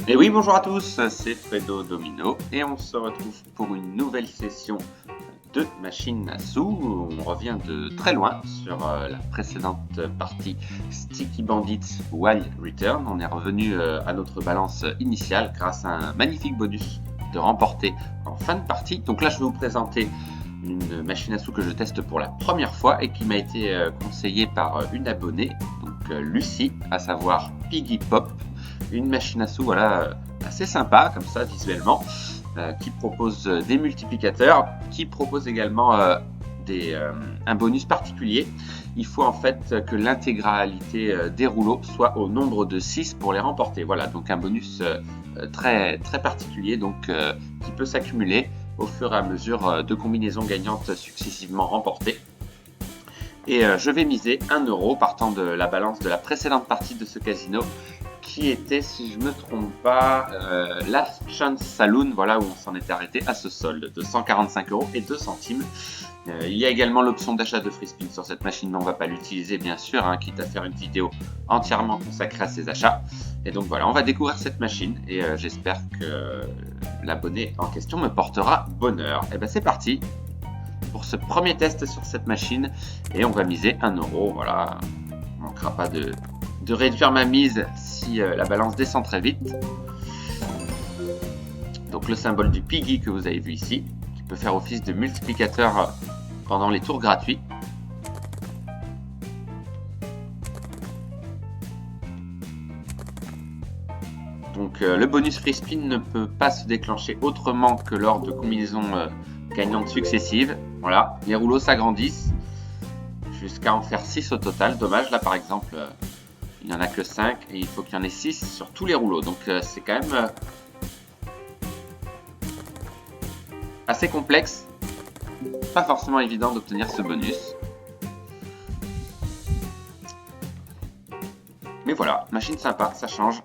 Et oui, bonjour à tous, c'est Fredo Domino et on se retrouve pour une nouvelle session de Machine à sous. On revient de très loin sur la précédente partie Sticky Bandits Wild Return. On est revenu à notre balance initiale grâce à un magnifique bonus de remporter en fin de partie. Donc là, je vais vous présenter une machine à sous que je teste pour la première fois et qui m'a été conseillée par une abonnée, donc Lucie, à savoir Piggy Pop. Une machine à sous assez sympa comme ça visuellement, qui propose des multiplicateurs, qui propose également un bonus particulier. Il faut en fait que l'intégralité des rouleaux soit au nombre de 6 pour les remporter. Voilà, donc un bonus très, très particulier donc, qui peut s'accumuler au fur et à mesure de combinaisons gagnantes successivement remportées. Et je vais miser 1 euro partant de la balance de la précédente partie de ce casino, qui était, si je ne me trompe pas, Last Chance Saloon, voilà où on s'en était arrêté à ce solde de 145 euros et 2 centimes. Il y a également l'option d'achat de free spin sur cette machine, mais on ne va pas l'utiliser bien sûr, quitte à faire une vidéo entièrement consacrée à ces achats. Et donc voilà, on va découvrir cette machine et j'espère que l'abonné en question me portera bonheur. Et ben c'est parti pour ce premier test sur cette machine et on va miser 1 euro. Voilà, on ne manquera pas de réduire ma mise si la balance descend très vite. Donc le symbole du Piggy que vous avez vu ici, qui peut faire office de multiplicateur pendant les tours gratuits. Donc le bonus free spin ne peut pas se déclencher autrement que lors de combinaisons gagnantes successives. Voilà, les rouleaux s'agrandissent jusqu'à en faire 6 au total. Dommage, là par exemple, il n'y en a que 5 et il faut qu'il y en ait 6 sur tous les rouleaux. Donc c'est quand même assez complexe. Pas forcément évident d'obtenir ce bonus. Mais voilà, machine sympa, ça change.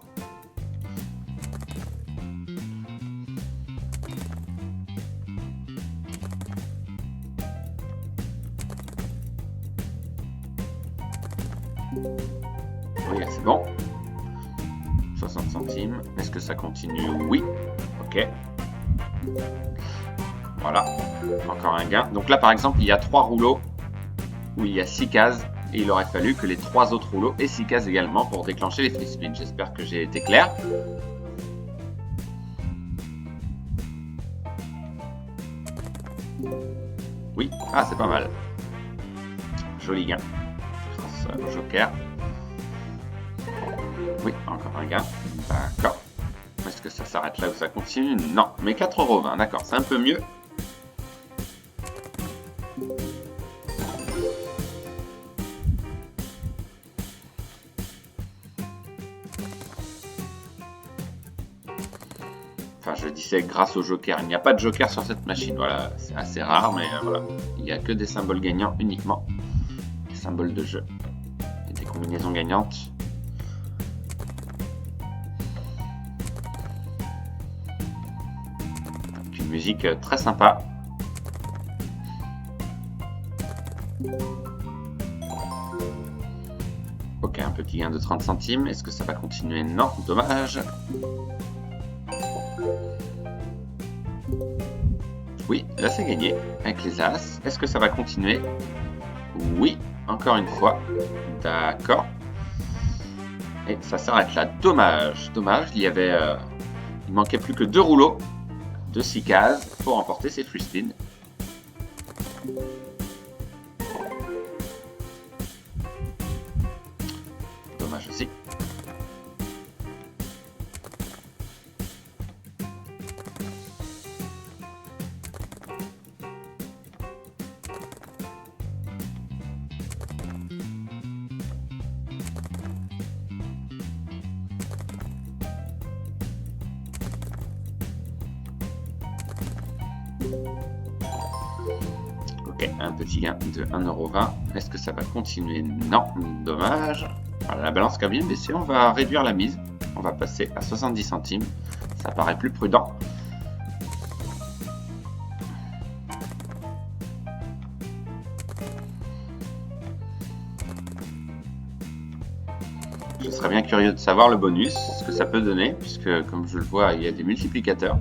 Oui, là c'est bon. 60 centimes. Est-ce que ça continue? Oui. Ok. Voilà. Encore un gain. Donc là par exemple, il y a 3 rouleaux où il y a 6 cases. Et il aurait fallu que les 3 autres rouleaux aient 6 cases également pour déclencher les free spins. J'espère que j'ai été clair. Oui. Ah, c'est pas mal. Joli gain. Grâce au joker. Oui, encore un gain. D'accord. Est-ce que ça s'arrête là ou ça continue? Non, mais 4,20 €, d'accord, c'est un peu mieux. Enfin, je disais grâce au joker. Il n'y a pas de joker sur cette machine, voilà, c'est assez rare, mais voilà. Il n'y a que des symboles gagnants uniquement. Des symboles de jeu. Et des combinaisons gagnantes. Avec une musique très sympa. Ok, un petit gain de 30 centimes. Est-ce que ça va continuer? Non, dommage. Oui, là c'est gagné avec les As. Est-ce que ça va continuer? Oui, encore une fois. D'accord. Et ça s'arrête là. Dommage, dommage. Il manquait plus que 2 rouleaux de 6 cases pour remporter ces free spins. Dommage aussi. Ok, un petit gain de 1,20 €. Est-ce que ça va continuer? Non, dommage. Voilà, la balance qui a bien baissé, on va réduire la mise. On va passer à 70 centimes. Ça paraît plus prudent. serais bien curieux de savoir le bonus, ce que ça peut donner, puisque comme je le vois, il y a des multiplicateurs.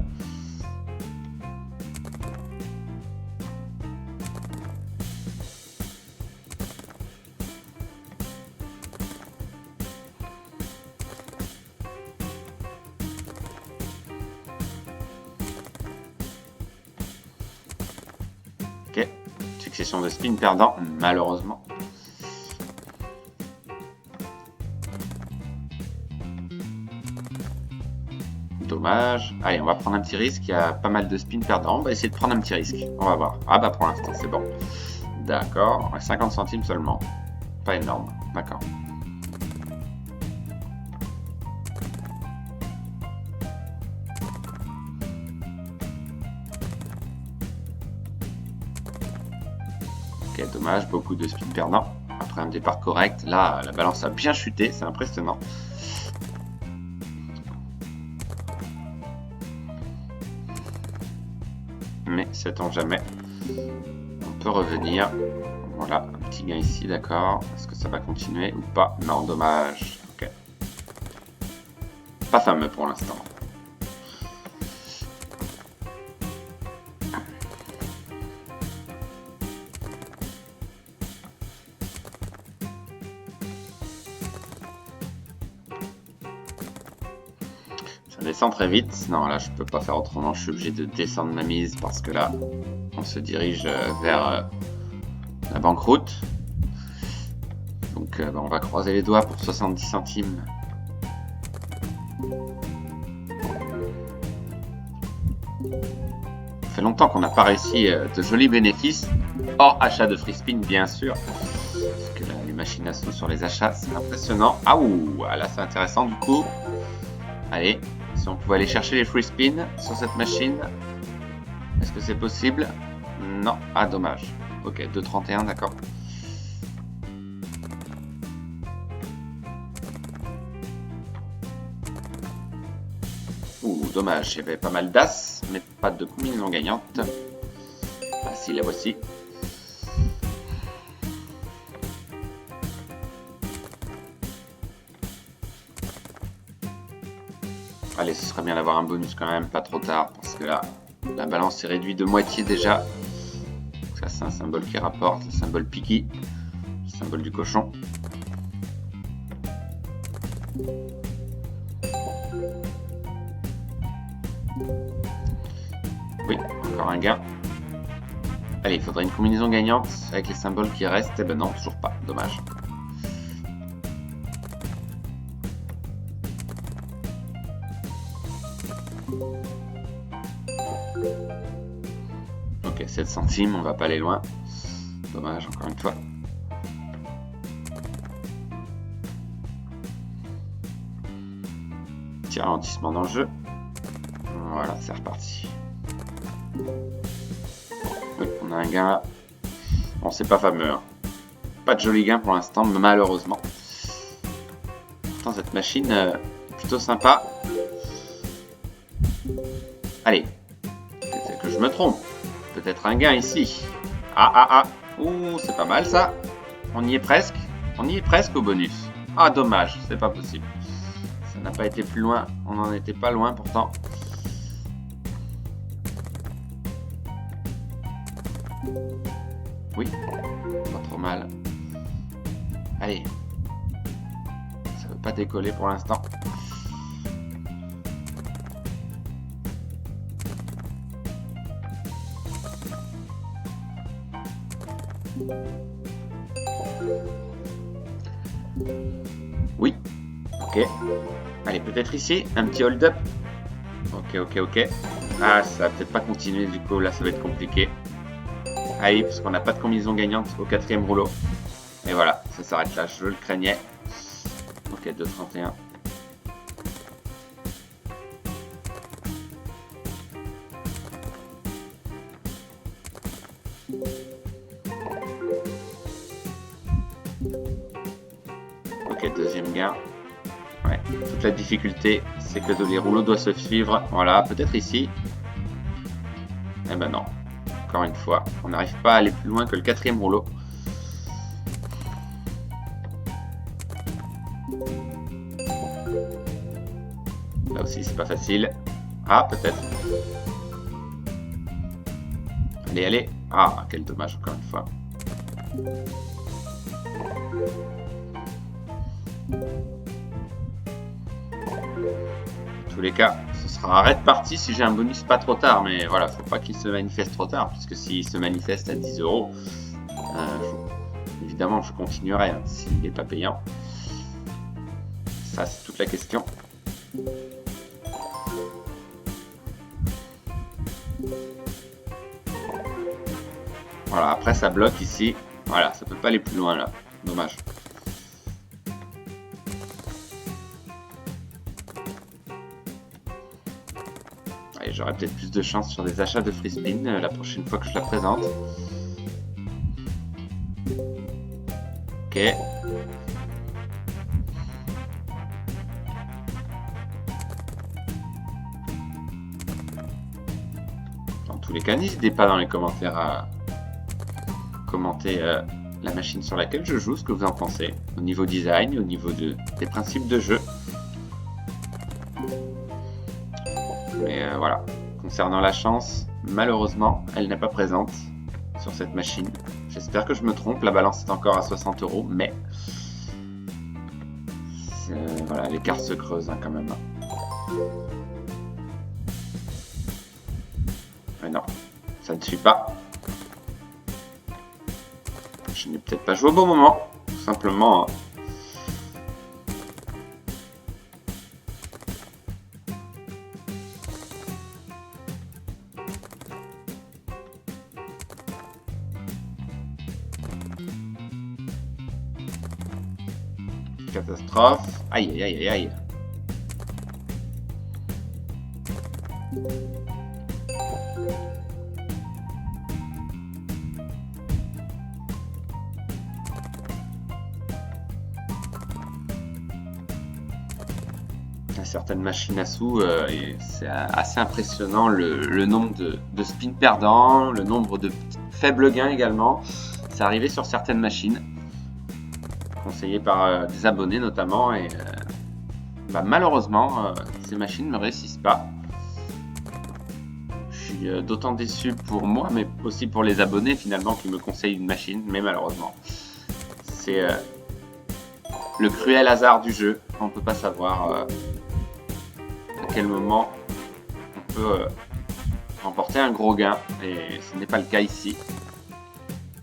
Ok, succession de spins perdants, malheureusement. Dommage. Allez, on va prendre un petit risque. Il y a pas mal de spins perdants. On va essayer de prendre un petit risque. On va voir. Ah bah pour l'instant, c'est bon. D'accord. 50 centimes seulement. Pas énorme. D'accord. Ok, dommage. Beaucoup de spins perdants. Après un départ correct. Là, la balance a bien chuté. C'est impressionnant. Mais sait-on jamais, on peut revenir. Voilà, un petit gain ici, d'accord. Est-ce que ça va continuer ou pas? Non, dommage. Ok. Pas fameux pour l'instant. Ça descend très vite. Non, là, je peux pas faire autrement. Je suis obligé de descendre ma mise parce que là, on se dirige vers la banqueroute. Donc, on va croiser les doigts pour 70 centimes. Ça fait longtemps qu'on n'a pas réussi de jolis bénéfices. Hors achat de free spin, bien sûr. Parce que là, les machines à sous sur les achats, c'est impressionnant. Ah, ouh, là, c'est intéressant du coup. Allez, si on pouvait aller chercher les free spins sur cette machine. Est-ce que c'est possible? Non. Ah, dommage. Ok, 2,31, d'accord. Ouh, dommage. Il y avait pas mal d'as, mais pas de combinaison gagnante. Ah si, la voici. Allez, ce serait bien d'avoir un bonus quand même, pas trop tard, parce que là, la balance est réduite de moitié déjà. Ça, c'est un symbole qui rapporte, le symbole Piki, le symbole du cochon. Oui, encore un gain. Allez, il faudrait une combinaison gagnante avec les symboles qui restent. Eh ben non, toujours pas, dommage. Ok, 7 centimes, on va pas aller loin. Dommage, encore une fois. Petit ralentissement dans le jeu. Voilà, c'est reparti. Oui, on a un gain là. Bon, c'est pas fameux. Hein. Pas de joli gain pour l'instant, malheureusement. Pourtant, cette machine est plutôt sympa. Allez, peut-être que je me trompe. Peut-être un gain ici. Ah, ah, ah. Ouh, c'est pas mal ça. On y est presque. On y est presque au bonus. Ah, dommage, c'est pas possible. Ça n'a pas été plus loin. On n'en était pas loin pourtant. Oui, pas trop mal. Allez. Ça veut pas décoller pour l'instant. Oui. Ok. Allez, peut-être ici, un petit hold-up. Ok, ok, ok. Ah, ça va peut-être pas continuer du coup, là ça va être compliqué. Ah oui, parce qu'on n'a pas de combinaison gagnante au 4e rouleau. Et voilà, ça s'arrête là, je le craignais. Ok, 2,31. Ok, deuxième gain. Ouais, toute la difficulté, c'est que les rouleaux doivent se suivre. Voilà, peut-être ici. Eh ben non. Encore une fois, on n'arrive pas à aller plus loin que le 4e rouleau. Là aussi, c'est pas facile. Ah, peut-être. Allez, allez. Ah, quel dommage, encore une fois. Dans tous les cas, ce sera arrêt de partie si j'ai un bonus pas trop tard. Mais voilà, faut pas qu'il se manifeste trop tard. Puisque s'il se manifeste à 10 €, évidemment, je continuerai hein, s'il n'est pas payant. Ça, c'est toute la question. Voilà, après ça bloque ici. Voilà, ça peut pas aller plus loin là. Dommage. Allez, j'aurai peut-être plus de chance sur des achats de free spin la prochaine fois que je la présente. Ok. Dans tous les cas, n'hésitez pas dans les commentaires à commenter la machine sur laquelle je joue, ce que vous en pensez, au niveau design, au niveau des principes de jeu. Mais voilà, concernant la chance, malheureusement, elle n'est pas présente sur cette machine. J'espère que je me trompe, la balance est encore à 60 €, mais voilà, l'écart se creuse hein, quand même. Mais non, ça ne suit pas. Je n'ai peut-être pas joué au bon moment, tout simplement. Catastrophe. Aïe, aïe, aïe, aïe. Certaines machines à sous, c'est assez impressionnant le nombre de spins perdants, le nombre de faibles gains également. C'est arrivé sur certaines machines, conseillées par des abonnés notamment, et malheureusement, ces machines ne me réussissent pas. Je suis d'autant déçu pour moi, mais aussi pour les abonnés finalement qui me conseillent une machine, mais malheureusement, c'est le cruel hasard du jeu. On ne peut pas savoir à quel moment on peut remporter un gros gain, et ce n'est pas le cas ici.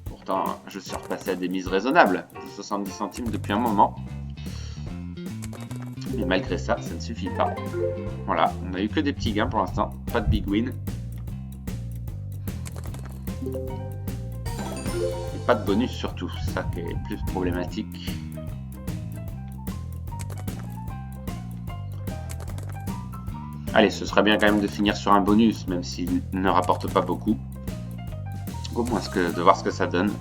Pourtant, je suis repassé à des mises raisonnables de 70 centimes depuis un moment. Mais malgré ça, ça ne suffit pas. Voilà, on n'a eu que des petits gains pour l'instant, pas de big win. Et pas de bonus surtout, ça qui est plus problématique. Allez, ce serait bien quand même de finir sur un bonus, même s'il ne rapporte pas beaucoup. Au moins de voir ce que ça donne.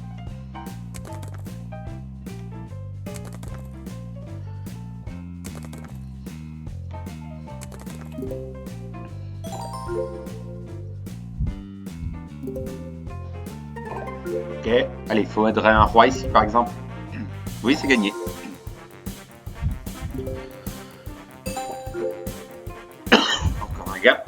Ok, allez, il faudrait un roi ici par exemple. Oui, c'est gagné. Encore un gars.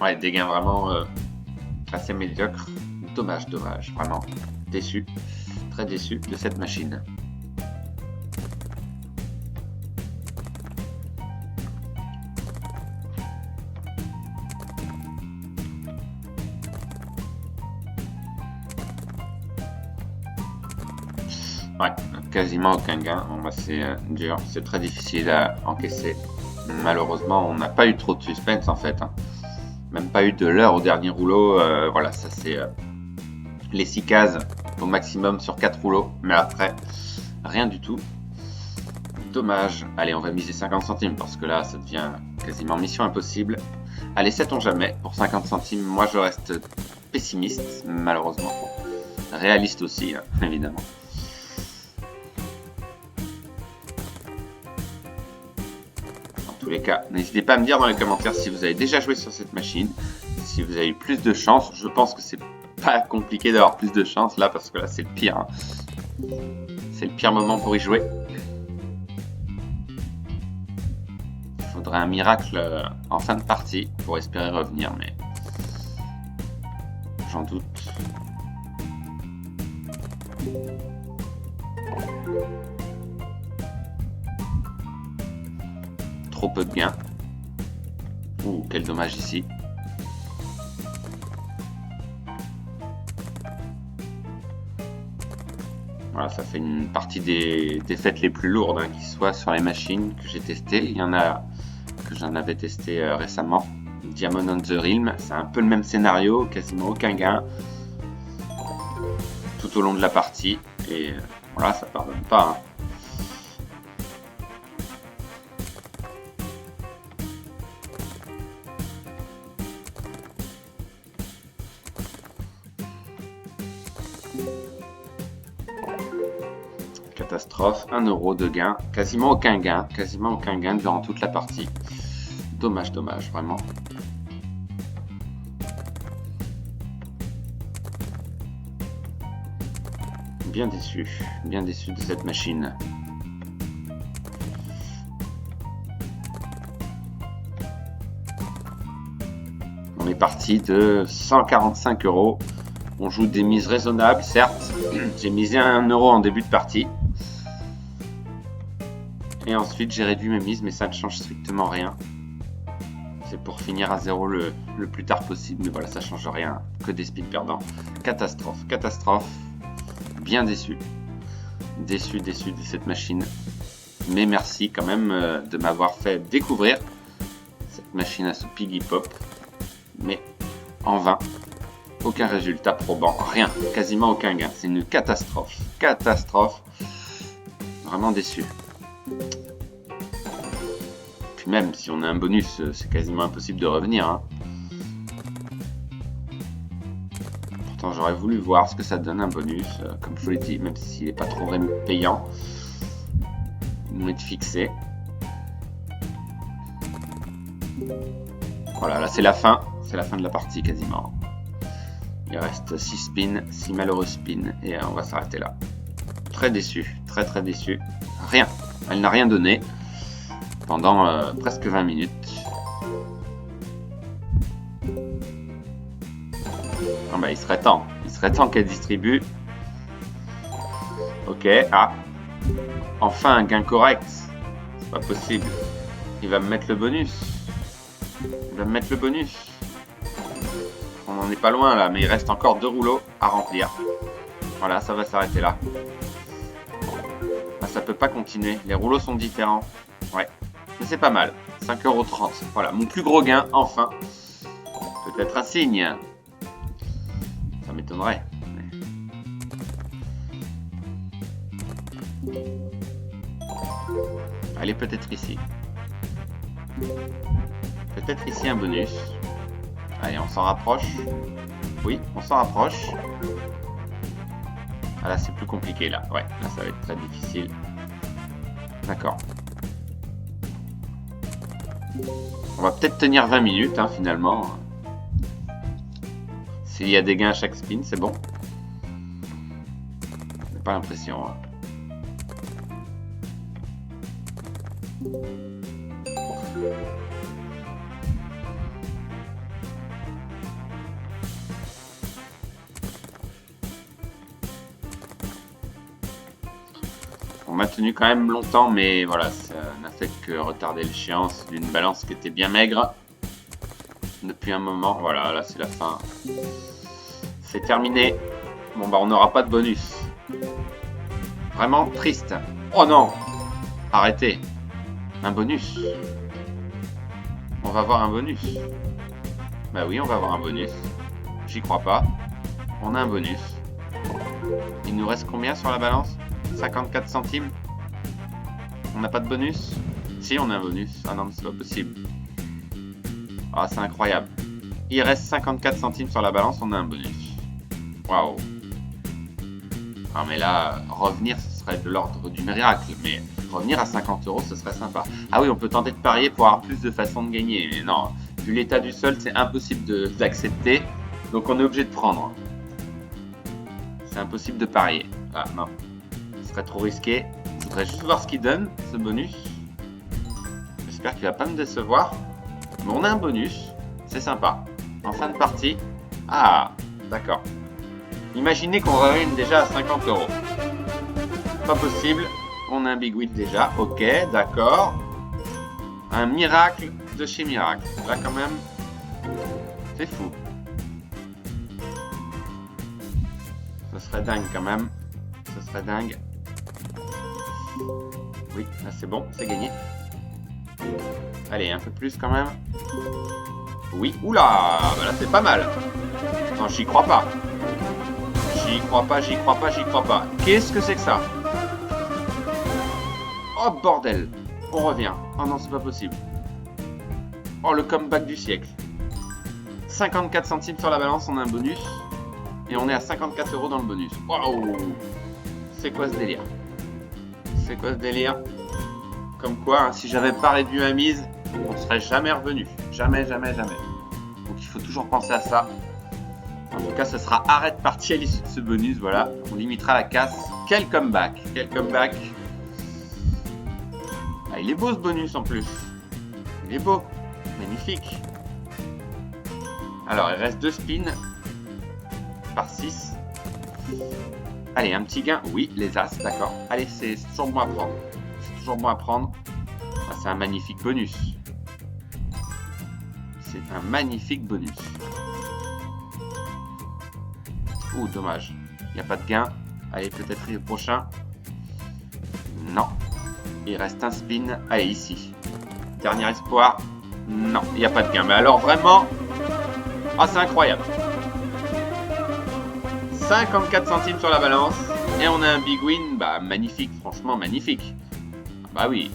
Ouais, des gains vraiment assez médiocres. Dommage, dommage, vraiment. Déçu, très déçu de cette machine. Ouais, quasiment aucun gain. Bon, bah, c'est dur, c'est très difficile à encaisser. Malheureusement, on n'a pas eu trop de suspense en fait. Hein. Même pas eu de l'heure au dernier rouleau. Voilà, ça c'est les 6 cases au maximum sur 4 rouleaux. Mais après, rien du tout. Dommage. Allez, on va miser 50 centimes parce que là, ça devient quasiment mission impossible. Allez, sait-on jamais. Pour 50 centimes, moi je reste pessimiste, malheureusement. Réaliste aussi, hein, évidemment. Dans tous les cas, n'hésitez pas à me dire dans les commentaires si vous avez déjà joué sur cette machine, si vous avez plus de chance. Je pense que c'est pas compliqué d'avoir plus de chance là, parce que là c'est le pire. Hein. C'est le pire moment pour y jouer. Il faudrait un miracle en fin de partie pour espérer revenir, mais j'en doute. Trop peu de gains. Ouh, quel dommage ici. Voilà, ça fait une partie des défaites les plus lourdes hein, qui soient sur les machines que j'ai testées. Il y en a que j'en avais testé récemment. Diamond on the Realm, c'est un peu le même scénario, quasiment aucun gain tout au long de la partie. Et voilà, ça pardonne pas. Hein. Catastrophe, 1 euro de gain, quasiment aucun gain durant toute la partie. Dommage, dommage, vraiment. Bien déçu de cette machine. On est parti de 145 euros. On joue des mises raisonnables, certes. J'ai misé 1 euro en début de partie. Et ensuite, j'ai réduit mes mises, mais ça ne change strictement rien. C'est pour finir à 0 le plus tard possible, mais voilà, ça change rien. Que des spins perdants. Catastrophe, catastrophe. Bien déçu. Déçu de cette machine. Mais merci quand même de m'avoir fait découvrir cette machine à sous Piggy Pop. Mais en vain. Aucun résultat probant. Rien. Quasiment aucun gain. C'est une catastrophe. Catastrophe. Vraiment déçu. Puis même si on a un bonus, c'est quasiment impossible de revenir. Hein. Pourtant j'aurais voulu voir ce que ça donne un bonus, comme je vous l'ai dit, même s'il n'est pas trop payant. Nous être fixé. Voilà, là c'est la fin de la partie quasiment. Il reste 6 spins, 6 malheureux spins, et on va s'arrêter là. Très déçu, très déçu. Rien, elle n'a rien donné pendant presque 20 minutes. Ah bah, il serait temps qu'elle distribue. Ok, ah, enfin un gain correct. C'est pas possible. Il va me mettre le bonus. On n'en est pas loin là, mais il reste encore 2 rouleaux à remplir. Voilà, ça va s'arrêter là. Ah, ça peut pas continuer, les rouleaux sont différents. Ouais, mais c'est pas mal. 5,30 €. Voilà, mon plus gros gain, enfin. Peut-être un signe. Ça m'étonnerait. Elle est peut-être ici. Peut-être ici un bonus. Allez, on s'en rapproche. Oui, on s'en rapproche. Ah là, c'est plus compliqué là. Ouais, là, ça va être très difficile. D'accord. On va peut-être tenir 20 minutes, hein, finalement. S'il y a des gains à chaque spin, c'est bon. J'ai pas l'impression. Hein. On m'a tenu quand même longtemps, mais voilà, ça n'a fait que retarder l'échéance d'une balance qui était bien maigre depuis un moment. Voilà, là c'est la fin. C'est terminé. Bon bah on n'aura pas de bonus. Vraiment triste. Oh non! Arrêtez. Un bonus. On va avoir un bonus. Bah oui, on va avoir un bonus. J'y crois pas. On a un bonus. Il nous reste combien sur la balance? 54 centimes. On n'a pas de bonus? Si, on a un bonus. Ah non, mais c'est pas possible. Ah, c'est incroyable. Il reste 54 centimes sur la balance, on a un bonus. Waouh. Ah mais là, revenir, ce serait de l'ordre du miracle. Mais revenir à 50 €, ce serait sympa. Ah oui, on peut tenter de parier pour avoir plus de façons de gagner. Mais non, Vu l'état du sol, c'est impossible d'accepter. Donc on est obligé de prendre. C'est impossible de parier. Ah non, ce serait trop risqué. Je voudrais juste voir ce qu'il donne, ce bonus. J'espère qu'il va pas me décevoir. Mais on a un bonus, c'est sympa. En fin de partie. Ah, d'accord. Imaginez qu'on revienne déjà à 50 €. Pas possible. On a un big win déjà. Ok, d'accord. Un miracle de chez Miracle. Là quand même, c'est fou. Ce serait dingue quand même. Ce serait dingue. Oui, là c'est bon, c'est gagné. Allez, un peu plus quand même. Oui, oula, bah là c'est pas mal. Non, j'y crois pas. J'y crois pas, j'y crois pas, j'y crois pas. Qu'est-ce que c'est que ça? Oh bordel. On revient. Oh non, c'est pas possible. Oh, le comeback du siècle. 54 centimes sur la balance, on a un bonus. Et on est à 54 € dans le bonus. Waouh! C'est quoi ce délire? C'est quoi ce délire? Comme quoi, hein, si j'avais pas réduit ma mise, on serait jamais revenu. Jamais, jamais, jamais. Donc il faut toujours penser à ça. En tout cas, ce sera arrêt de partie à l'issue de ce bonus. Voilà, on limitera la casse. Quel comeback! Quel comeback! Ah, il est beau ce bonus en plus. Il est beau. Magnifique. Alors, il reste 2 spins par 6. Allez, un petit gain. Oui, les as, d'accord. Allez, c'est toujours bon à prendre. C'est toujours bon à prendre. Ah, c'est un magnifique bonus. C'est un magnifique bonus. Ouh, dommage. Il n'y a pas de gain. Allez, peut-être le prochain. Non. Il reste un spin. Allez, ici. Dernier espoir. Non, il n'y a pas de gain. Mais alors, vraiment... Ah, c'est incroyable. 54 centimes sur la balance. Et on a un big win. Bah, magnifique. Franchement, magnifique. Bah oui.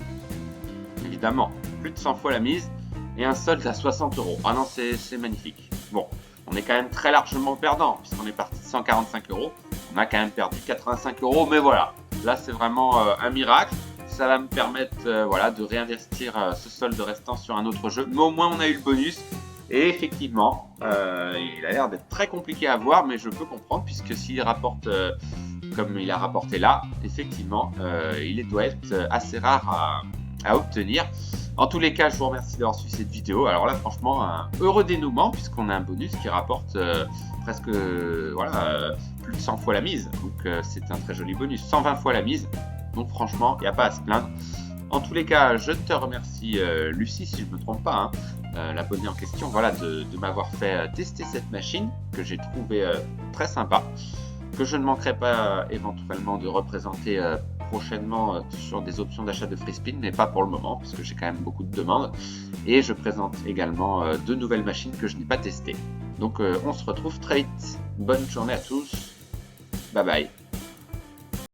Évidemment. Plus de 100 fois la mise. Et un solde à 60 €. Ah non, c'est magnifique. Bon, on est quand même très largement perdant. Puisqu'on est parti de 145 €. On a quand même perdu 85 €. Mais voilà. Là, c'est vraiment un miracle. Ça va me permettre voilà, de réinvestir ce solde restant sur un autre jeu. Mais au moins, on a eu le bonus. Et effectivement, il a l'air d'être très compliqué à voir, mais je peux comprendre, puisque s'il rapporte comme il a rapporté là, effectivement, il doit être assez rare à obtenir. En tous les cas, je vous remercie d'avoir suivi cette vidéo. Alors là, franchement, un heureux dénouement, puisqu'on a un bonus qui rapporte presque voilà, plus de 100 fois la mise. Donc c'est un très joli bonus, 120 fois la mise. Donc franchement, il n'y a pas à se plaindre. En tous les cas, je te remercie Lucie, si je ne me trompe pas, hein, l'abonnée en question, voilà, de m'avoir fait tester cette machine que j'ai trouvé très sympa, que je ne manquerai pas éventuellement de représenter prochainement sur des options d'achat de free spin, mais pas pour le moment, puisque j'ai quand même beaucoup de demandes. Et je présente également deux nouvelles machines que je n'ai pas testées. Donc on se retrouve très vite. Bonne journée à tous. Bye bye.